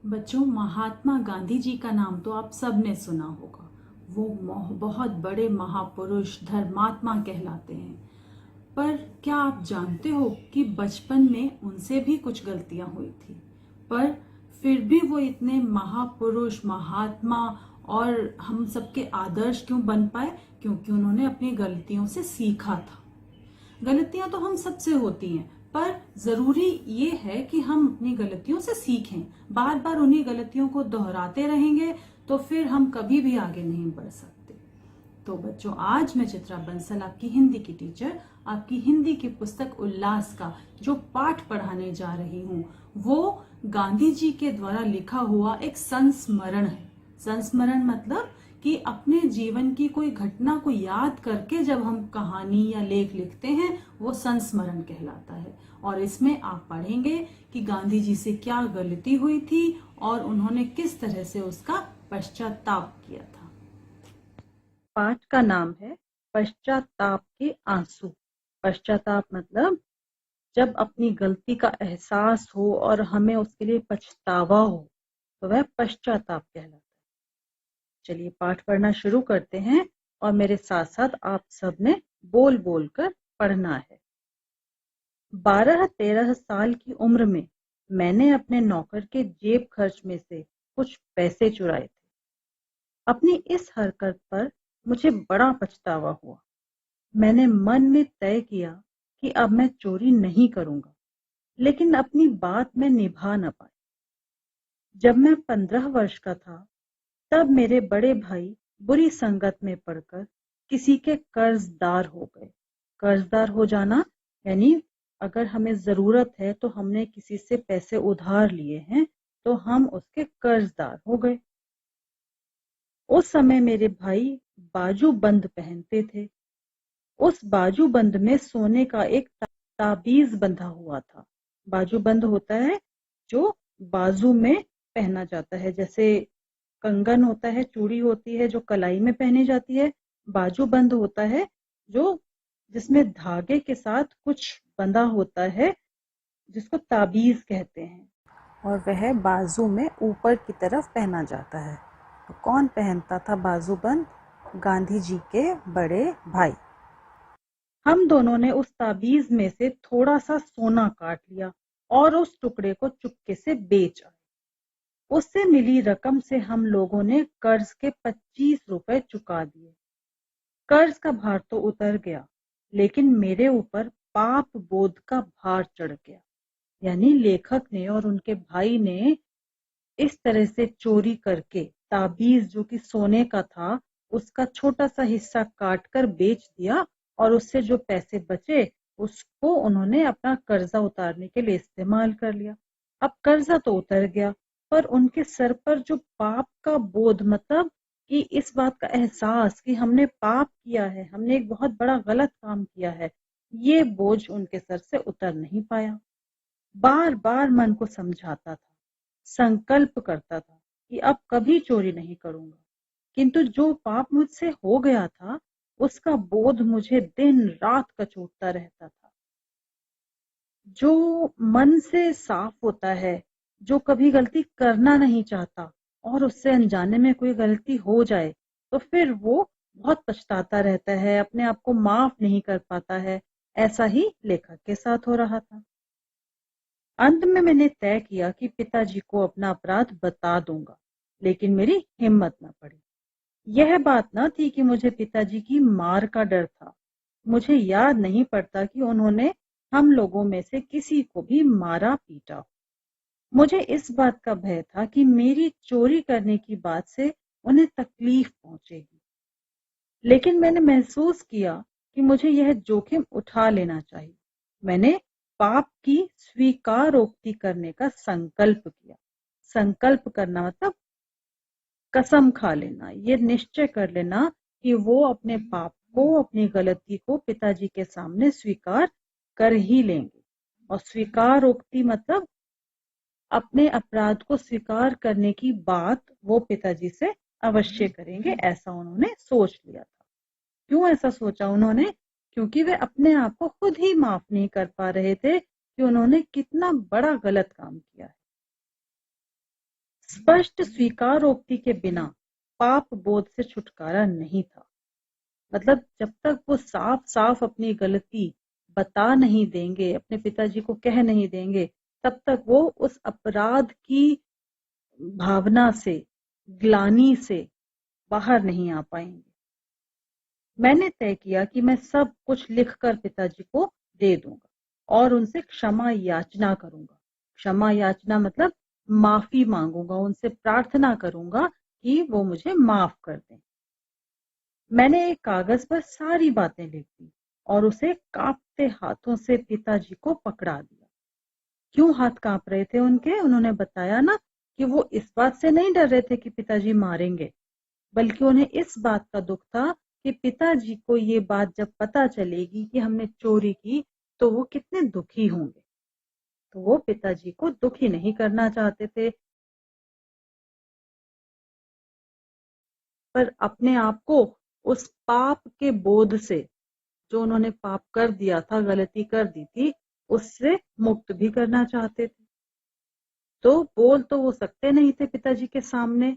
बच्चों, महात्मा गांधी जी का नाम तो आप सबने सुना होगा। वो बहुत बड़े महापुरुष धर्मात्मा कहलाते हैं। पर क्या आप जानते हो कि बचपन में उनसे भी कुछ गलतियां हुई थी, पर फिर भी वो इतने महापुरुष महात्मा और हम सबके आदर्श क्यों बन पाए? क्योंकि उन्होंने अपनी गलतियों से सीखा था। गलतियां तो हम सबसे होती हैं, पर जरूरी ये है कि हम अपनी गलतियों से सीखें। बार बार उन्हीं गलतियों को दोहराते रहेंगे तो फिर हम कभी भी आगे नहीं बढ़ सकते। तो बच्चों, आज मैं चित्रा बंसल, आपकी हिंदी की टीचर, आपकी हिंदी की पुस्तक उल्लास का जो पाठ पढ़ाने जा रही हूँ वो गांधी जी के द्वारा लिखा हुआ एक संस्मरण है। संस्मरण मतलब कि अपने जीवन की कोई घटना को याद करके जब हम कहानी या लेख लिखते हैं वो संस्मरण कहलाता है। और इसमें आप पढ़ेंगे कि गांधी जी से क्या गलती हुई थी और उन्होंने किस तरह से उसका पश्चाताप किया था। पाठ का नाम है पश्चाताप के आंसू। पश्चाताप मतलब जब अपनी गलती का एहसास हो और हमें उसके लिए पछतावा हो तो वह पश्चाताप कहलाता है। चलिए पाठ पढ़ना शुरू करते हैं और मेरे साथ साथ आप सबने बोल बोल कर पढ़ना है। 12-13 साल की उम्र में मैंने अपने नौकर के जेब खर्च में से कुछ पैसे चुराए थे। अपनी इस हरकत पर मुझे बड़ा पछतावा हुआ। मैंने मन में तय किया कि अब मैं चोरी नहीं करूंगा, लेकिन अपनी बात में निभा न पाई। जब मैं 15 वर्ष का था तब मेरे बड़े भाई बुरी संगत में पड़कर किसी के कर्जदार हो गए। कर्जदार हो जाना यानी अगर हमें जरूरत है तो हमने किसी से पैसे उधार लिए हैं तो हम उसके कर्जदार हो गए। उस समय मेरे भाई बाजूबंद पहनते थे। उस बाजूबंद में सोने का एक ताबीज बंधा हुआ था। बाजूबंद होता है जो बाजू में पहना जाता है, जैसे कंगन होता है, चूड़ी होती है जो कलाई में पहनी जाती है। बाजूबंद होता है जो जिसमें धागे के साथ कुछ बंधा होता है, जिसको ताबीज कहते हैं, और वह बाजू में ऊपर की तरफ पहना जाता है। तो कौन पहनता था बाजूबंद? गांधी जी के बड़े भाई। हम दोनों ने उस ताबीज में से थोड़ा सा सोना काट लिया और उस टुकड़े को चुपके से बेच आए। उससे मिली रकम से हम लोगों ने कर्ज के 25 रुपए चुका दिए। कर्ज का भार तो उतर गया, लेकिन मेरे ऊपर पाप बोध का भार चढ़ गया। यानी लेखक ने और उनके भाई ने इस तरह से चोरी करके ताबीज जो कि सोने का था उसका छोटा सा हिस्सा काट कर बेच दिया, और उससे जो पैसे बचे उसको उन्होंने अपना कर्जा उतारने के लिए इस्तेमाल कर लिया। अब कर्जा तो उतर गया, पर उनके सर पर जो पाप का बोझ, मतलब कि इस बात का एहसास कि हमने पाप किया है, हमने एक बहुत बड़ा गलत काम किया है, ये बोझ उनके सर से उतर नहीं पाया। बार बार मन को समझाता था, संकल्प करता था कि अब कभी चोरी नहीं करूंगा, किंतु जो पाप मुझसे हो गया था उसका बोध मुझे दिन रात कचोटता रहता था। जो मन से साफ होता है, जो कभी गलती करना नहीं चाहता और उससे अनजाने में कोई गलती हो जाए तो फिर वो बहुत पछताता रहता है, अपने आप को माफ नहीं कर पाता है। ऐसा ही लेखक के साथ हो रहा था। अंत में मैंने तय किया कि पिताजी को अपना अपराध बता दूंगा, लेकिन मेरी हिम्मत न पड़ी। यह बात न थी कि मुझे पिताजी की मार का डर था। मुझे याद नहीं पड़ता कि उन्होंने हम लोगों में से किसी को भी मारा पीटा हो। मुझे इस बात का भय था कि मेरी चोरी करने की बात से उन्हें तकलीफ पहुंचेगी, लेकिन मैंने महसूस किया कि मुझे यह जोखिम उठा लेना चाहिए। मैंने पाप की स्वीकारोक्ति करने का संकल्प किया। संकल्प करना मतलब कसम खा लेना, ये निश्चय कर लेना कि वो अपने पाप को, अपनी गलती को पिताजी के सामने स्वीकार कर ही लेंगे। और स्वीकारोक्ति मतलब अपने अपराध को स्वीकार करने की बात वो पिताजी से अवश्य करेंगे, ऐसा उन्होंने सोच लिया था। क्यों ऐसा सोचा उन्होंने? क्योंकि वे अपने आप को खुद ही माफ नहीं कर पा रहे थे कि उन्होंने कितना बड़ा गलत काम किया है। स्पष्ट स्वीकारोक्ति के बिना पाप बोध से छुटकारा नहीं था। मतलब जब तक वो साफ साफ अपनी गलती बता नहीं देंगे, अपने पिताजी को कह नहीं देंगे, तब तक वो उस अपराध की भावना से, ग्लानि से बाहर नहीं आ पाएंगे। मैंने तय किया कि मैं सब कुछ लिखकर पिताजी को दे दूंगा और उनसे क्षमा याचना करूंगा। क्षमा याचना मतलब माफी मांगूंगा, उनसे प्रार्थना करूंगा कि वो मुझे माफ कर दें। मैंने एक कागज पर सारी बातें लिख दी और उसे कांपते हाथों से पिताजी को पकड़ा दिया। क्यों हाथ कांप रहे थे उनके? उन्होंने बताया ना कि वो इस बात से नहीं डर रहे थे कि पिताजी मारेंगे, बल्कि उन्हें इस बात का दुख था कि पिताजी को ये बात जब पता चलेगी कि हमने चोरी की तो वो कितने दुखी होंगे। तो वो पिताजी को दुखी नहीं करना चाहते थे, पर अपने आप को उस पाप के बोध से, जो उन्होंने पाप कर दिया था, गलती कर दी थी, उससे मुक्त भी करना चाहते थे। तो बोल तो वो सकते नहीं थे पिताजी के सामने।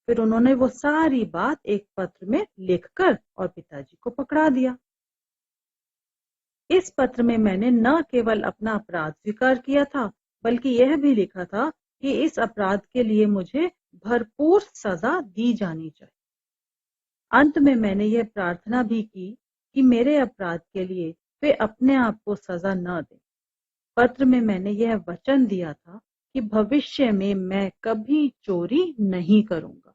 फिर उन्होंने वो सारी बात एक पत्र में लिखकर और पिताजी को पकड़ा दिया। इस पत्र में मैंने न केवल अपना अपराध स्वीकार किया था, बल्कि यह भी लिखा था कि इस अपराध के लिए मुझे भरपूर सजा दी जानी चाहिए। अंत में मैंने यह प्रार्थना भी की कि मेरे अपराध के लिए वे अपने आप को सजा न दें। पत्र में मैंने यह वचन दिया था कि भविष्य में मैं कभी चोरी नहीं करूंगा।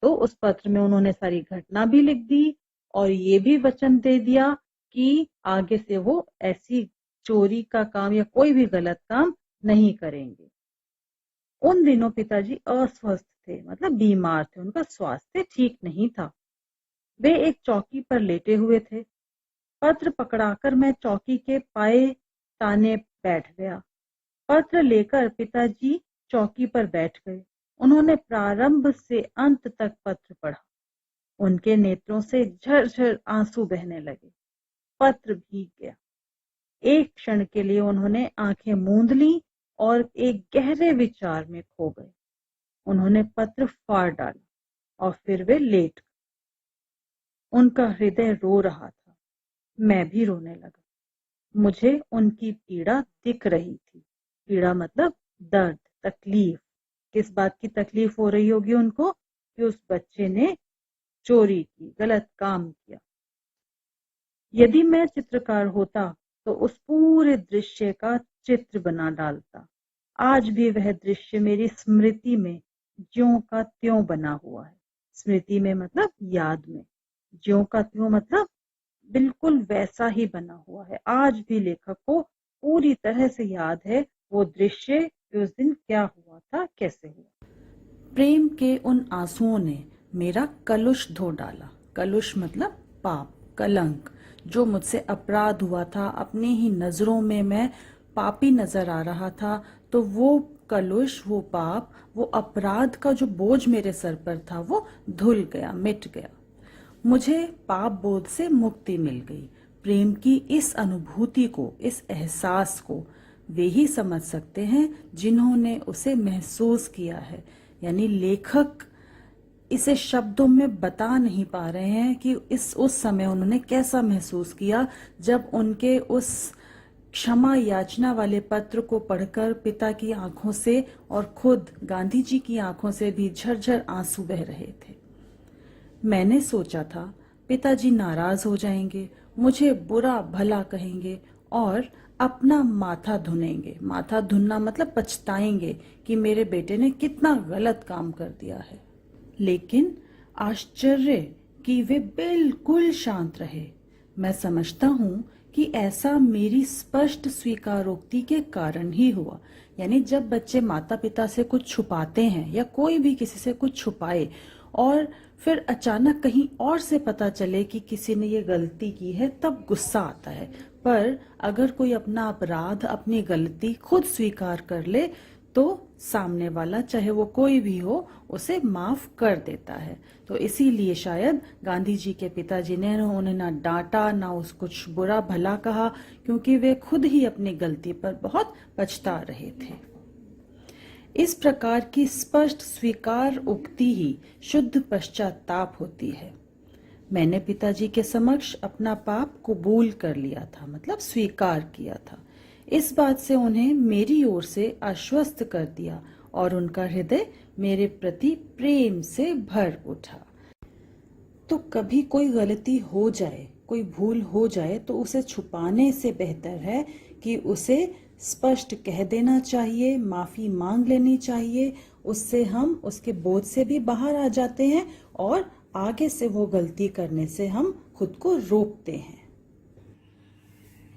तो उस पत्र में उन्होंने सारी घटना भी लिख दी और ये भी वचन दे दिया कि आगे से वो ऐसी चोरी का काम या कोई भी गलत काम नहीं करेंगे। उन दिनों पिताजी अस्वस्थ थे, मतलब बीमार थे, उनका स्वास्थ्य ठीक नहीं था। वे एक चौकी पर लेटे हुए थे। पत्र पकड़ाकर मैं चौकी के पाए ताने बैठ गया। पत्र लेकर पिताजी चौकी पर बैठ गए। उन्होंने प्रारंभ से अंत तक पत्र पढ़ा। उनके नेत्रों से झरझर आंसू बहने लगे। पत्र भीग गया। एक क्षण के लिए उन्होंने आंखें मूंद ली और एक गहरे विचार में खो गए। उन्होंने पत्र फाड़ डाला और फिर वे लेट गए। उनका हृदय रो रहा था। मैं भी रोने लगा। मुझे उनकी पीड़ा दिख रही थी। पीड़ा मतलब दर्द, तकलीफ। किस बात की तकलीफ हो रही होगी उनको? कि उस बच्चे ने चोरी की, गलत काम किया। यदि मैं चित्रकार होता तो उस पूरे दृश्य का चित्र बना डालता। आज भी वह दृश्य मेरी स्मृति में ज्यों का त्यों बना हुआ है। स्मृति में मतलब याद में, ज्यों का त्यों मतलब बिल्कुल वैसा ही बना हुआ है। आज भी लेखक को पूरी तरह से याद है वो दृश्य कि उस दिन क्या हुआ था, कैसे हुआ। प्रेम के उन आंसुओं ने मेरा कलुष धो डाला। कलुष मतलब पाप, कलंक। जो मुझसे अपराध हुआ था, अपनी ही नजरों में मैं पापी नजर आ रहा था, तो वो कलुष, वो पाप, वो अपराध का जो बोझ मेरे सर पर था वो धुल गया, मिट गया। मुझे पाप बोध से मुक्ति मिल गई। प्रेम की इस अनुभूति को, इस एहसास को वे ही समझ सकते हैं जिन्होंने उसे महसूस किया है। यानी लेखक इसे शब्दों में बता नहीं पा रहे हैं कि उस समय उन्होंने कैसा महसूस किया जब उनके उस क्षमा याचना वाले पत्र को पढ़कर पिता की आंखों से और खुद गांधी जी की आंखों से भी झरझर आंसू बह रहे थे। मैंने सोचा था पिताजी नाराज हो जाएंगे, मुझे बुरा भला कहेंगे और अपना माथा धुनेंगे। माथा धुनना मतलब पछताएंगे कि मेरे बेटे ने कितना गलत काम कर दिया है। लेकिन आश्चर्य कि वे बिल्कुल शांत रहे। मैं समझता हूँ कि ऐसा मेरी स्पष्ट स्वीकारोक्ति के कारण ही हुआ। यानी जब बच्चे माता पिता से कुछ छुपाते हैं या कोई भी किसी से कुछ छुपाए और फिर अचानक कहीं और से पता चले कि किसी ने ये गलती की है, तब गुस्सा आता है। पर अगर कोई अपना अपराध, अपनी गलती खुद स्वीकार कर ले तो सामने वाला, चाहे वो कोई भी हो, उसे माफ कर देता है। तो इसीलिए शायद गांधी जी के पिताजी ने उन्हें ना डांटा, ना उस कुछ बुरा भला कहा, क्योंकि वे खुद ही अपनी गलती पर बहुत पछता रहे थे। इस प्रकार की स्पष्ट स्वीकार उक्ति ही शुद्ध पश्चाताप होती है। मैंने पिताजी के समक्ष अपना पाप कबूल कर लिया था, मतलब स्वीकार किया था। इस बात से उन्हें मेरी ओर से आश्वस्त कर दिया और उनका हृदय मेरे प्रति प्रेम से भर उठा। तो कभी कोई गलती हो जाए, कोई भूल हो जाए, तो उसे छुपाने से बेहतर है कि उसे स्पष्ट कह देना चाहिए, माफी मांग लेनी चाहिए। उससे हम उसके बोझ से भी बाहर आ जाते हैं और आगे से वो गलती करने से हम खुद को रोकते हैं।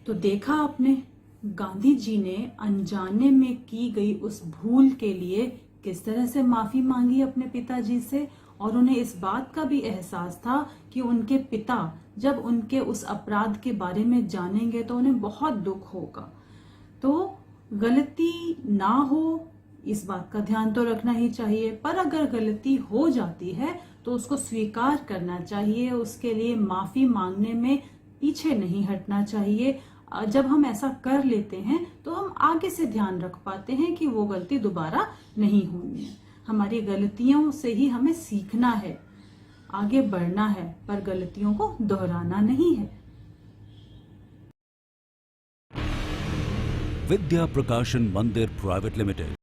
तो देखा आपने, गांधी जी ने अनजाने में की गई उस भूल के लिए किस तरह से माफी मांगी अपने पिताजी से, और उन्हें इस बात का भी एहसास था कि उनके पिता जब उनके उस अपराध के बारे में जानेंगे तो उन्हें बहुत दुख होगा। तो गलती ना हो इस बात का ध्यान तो रखना ही चाहिए, पर अगर गलती हो जाती है तो उसको स्वीकार करना चाहिए, उसके लिए माफी मांगने में पीछे नहीं हटना चाहिए। जब हम ऐसा कर लेते हैं तो हम आगे से ध्यान रख पाते हैं कि वो गलती दोबारा नहीं होनी है। हमारी गलतियों से ही हमें सीखना है, आगे बढ़ना है, पर गलतियों को दोहराना नहीं है। विद्या प्रकाशन मंदिर प्राइवेट लिमिटेड।